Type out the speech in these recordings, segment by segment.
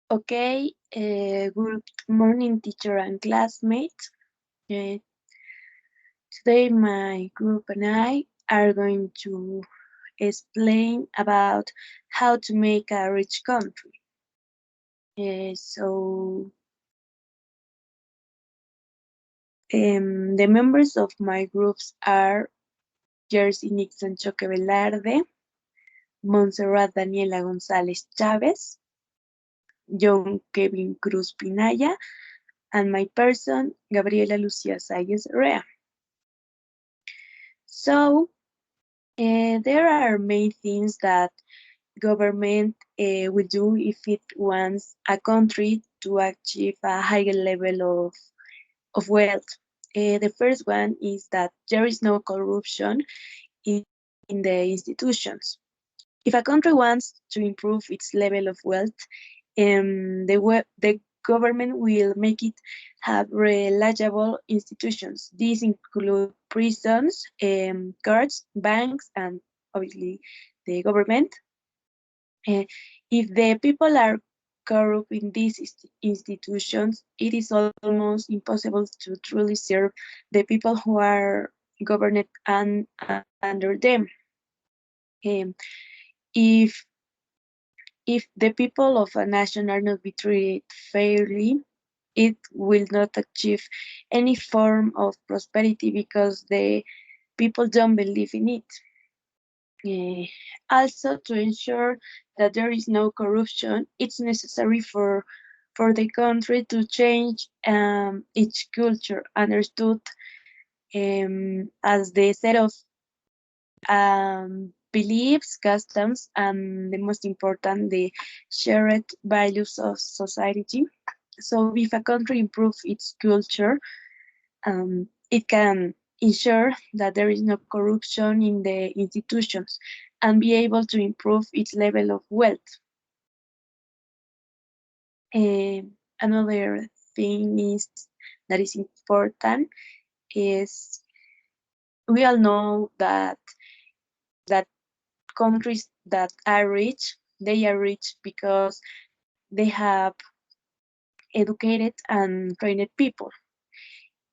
Okay, good morning, teacher and classmates. Today, my group and I are going to explain about how to make a rich country. The members of my groups are Jersey Nixon Choque Velarde, Montserrat Daniela González Chávez, John Kevin Cruz Pinaya, and my person, Gabriela Lucia Salles Rea. So, there are many things that government will do if it wants a country to achieve a higher level of wealth. The first one is that there is no corruption in the institutions. If a country wants to improve its level of wealth, the government will make it have reliable institutions. These include prisons, courts, banks, and obviously the government. If the people are corrupt in these institutions, it is almost impossible to truly serve the people who are governed under them. Um, if if the people of a nation are not be treated fairly, it will not achieve any form of prosperity because the people don't believe in it. Also, to ensure that there is no corruption, it's necessary for the country to change its culture, understood as the set of beliefs, customs, and the most important, the shared values of society. So, if a country improves its culture, it can ensure that there is no corruption in the institutions and be able to improve its level of wealth. Another thing is that is important is we all know that countries that are rich, they are rich because they have educated and trained people.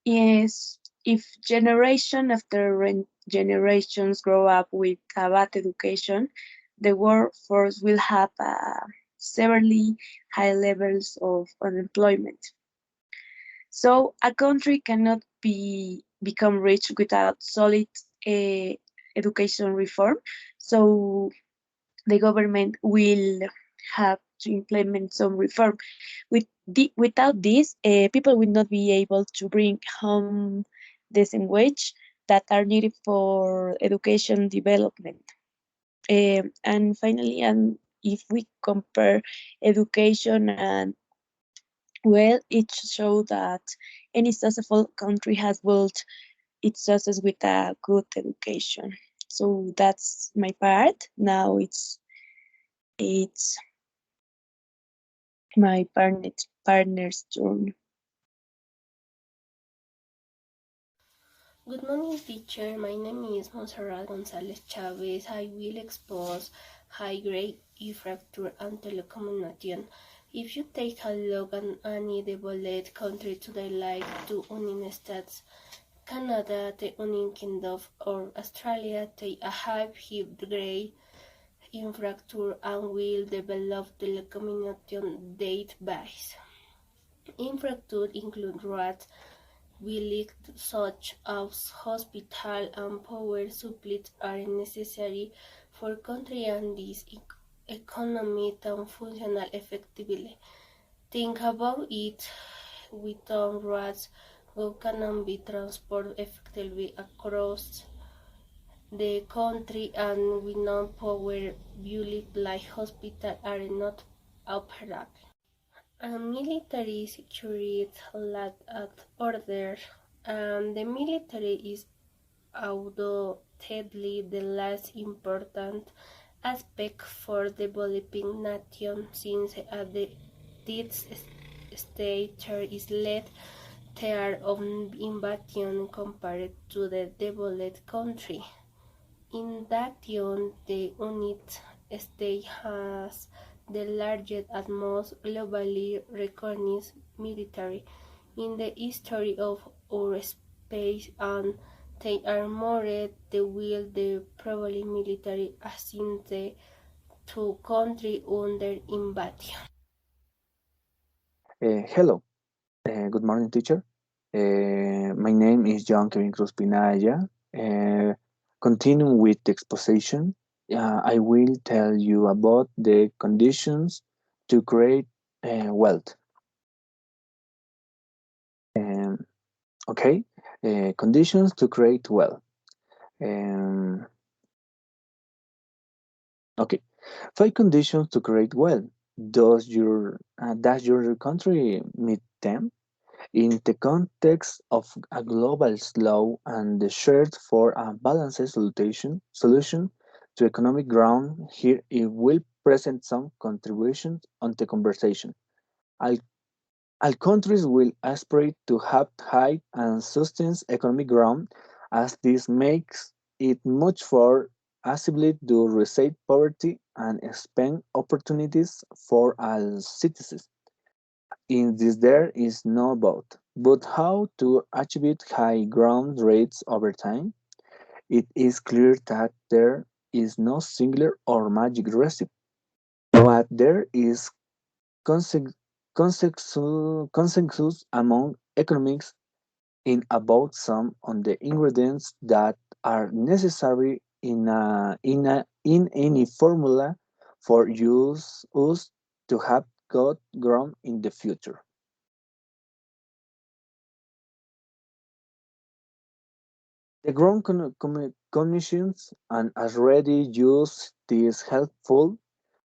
Is if generation after generations grow up with a bad education, the workforce will have severely high levels of unemployment. So a country cannot become rich without solid uh, education reform. So the government will have to implement some reform. Without this, people will not be able to bring home the same wage that are needed for education development. And finally, and if we compare education and well, it shows that any successful country has built its success with a good education. So that's my part. Now it's my partner's turn. Good morning, teacher. My name is Montserrat González Chávez. I will expose high-grade infrastructure and telecommunication. If you take a look at any developed country today, like the United States, Canada, the United Kingdom, or Australia, take a high-grade infrastructure and will develop telecommunication database. Infrastructure include roads, buildings such as hospitals and power supplies are necessary for country and this economy to function effectively. Think about it: without roads, goods cannot be transported effectively across the country, and without power, buildings like hospitals are not operational. Military security lack of order, and the military is undoubtedly the less important aspect for developing nations, since this state there is less fear of invasion compared to the developed country. In addition, the United States has the largest and most globally recognized military in the history of our space, and they armored the will the probably military assigned to country under invasion. Hello, good morning, teacher. My name is John Kevin Cruz Pinaya. Continuing with the exposition, I will tell you about the conditions to create wealth. Um, okay, conditions to create wealth. Um, okay, 5 conditions to create wealth. Does your country meet them? In the context of a global slow and the search for a balanced solution to economic ground, here it will present some contributions on the conversation. All, all countries will aspire to have high and sustained economic ground, as this makes it much more accessible to receive poverty and expand opportunities for all citizens. In this there is no doubt. But how to achieve high growth rates over time? It is clear that there is no singular or magic recipe, but there is consen- consensus among economics in about some on the ingredients that are necessary in any formula for us to have good ground in the future. The ground cognitions and already used this helpful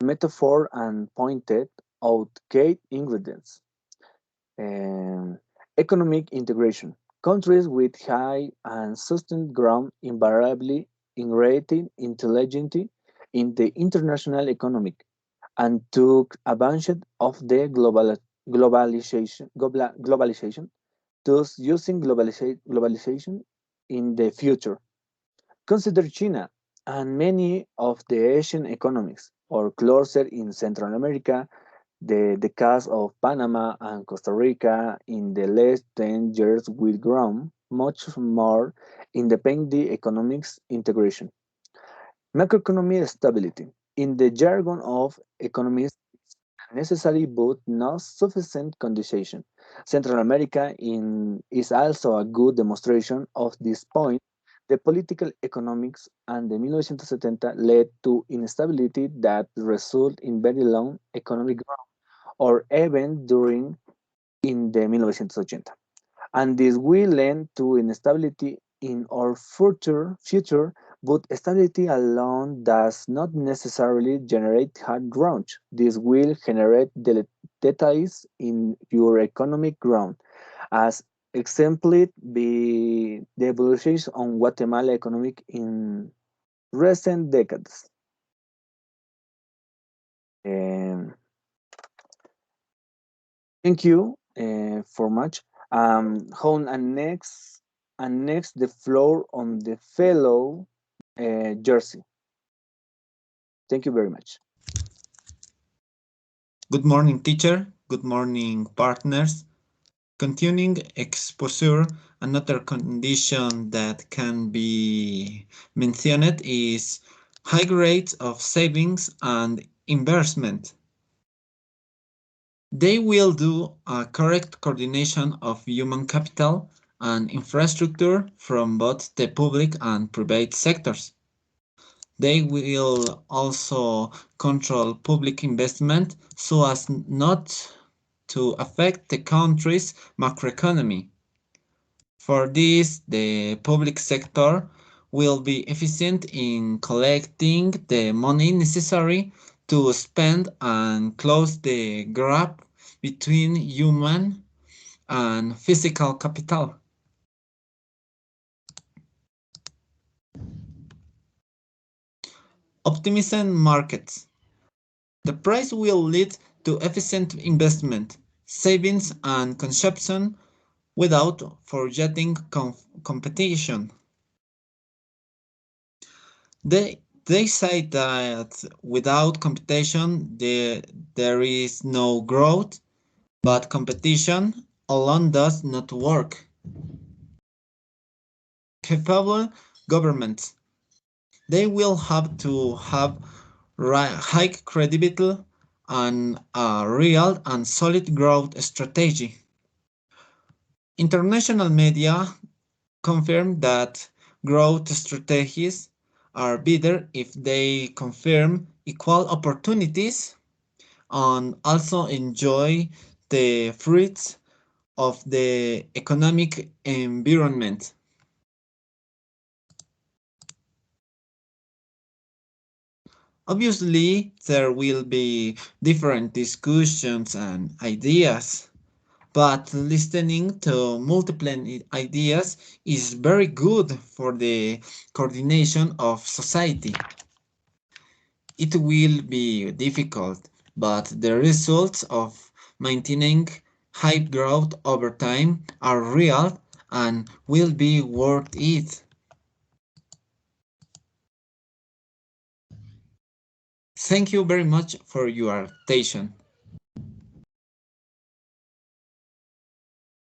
metaphor and pointed out key ingredients. Um, Economic integration. Countries with high and sustained ground invariably integrated intelligently in the international economic and took advantage of the globalization, thus using globalization in the future. Consider China and many of the Asian economies, or closer in Central America, the case of Panama and Costa Rica in the last 10 years will grow much more independent economics integration. Macroeconomic stability. In the jargon of economists, necessary but not sufficient condition. Central America is also a good demonstration of this point. The political economics and the 1970 led to instability that result in very long economic growth or even during in the 1980. And this will lead to instability in our future, but stability alone does not necessarily generate hard growth. This will generate details in your economic growth, as exemplified by the evolution on Guatemala economic in recent decades. Um, Thank you for much. Hone and next the floor on the fellow Jersey. Thank you very much. Good morning, teacher. Good morning, partners. Continuing exposure, another condition that can be mentioned is high rates of savings and investment. They will do a correct coordination of human capital and infrastructure from both the public and private sectors. They will also control public investment so as not to affect the country's macroeconomy. For this, the public sector will be efficient in collecting the money necessary to spend and close the gap between human and physical capital. Optimism markets. The price will lead to efficient investment, savings and consumption without forgetting competition. The They say that without competition, there is no growth, but competition alone does not work. Capable governments, they will have to have high credibility and a real and solid growth strategy. International media confirm that growth strategies are better if they confirm equal opportunities and also enjoy the fruits of the economic environment. Obviously, there will be different discussions and ideas, but listening to multiple ideas is very good for the coordination of society. It will be difficult, but the results of maintaining high growth over time are real and will be worth it. Thank you very much for your attention.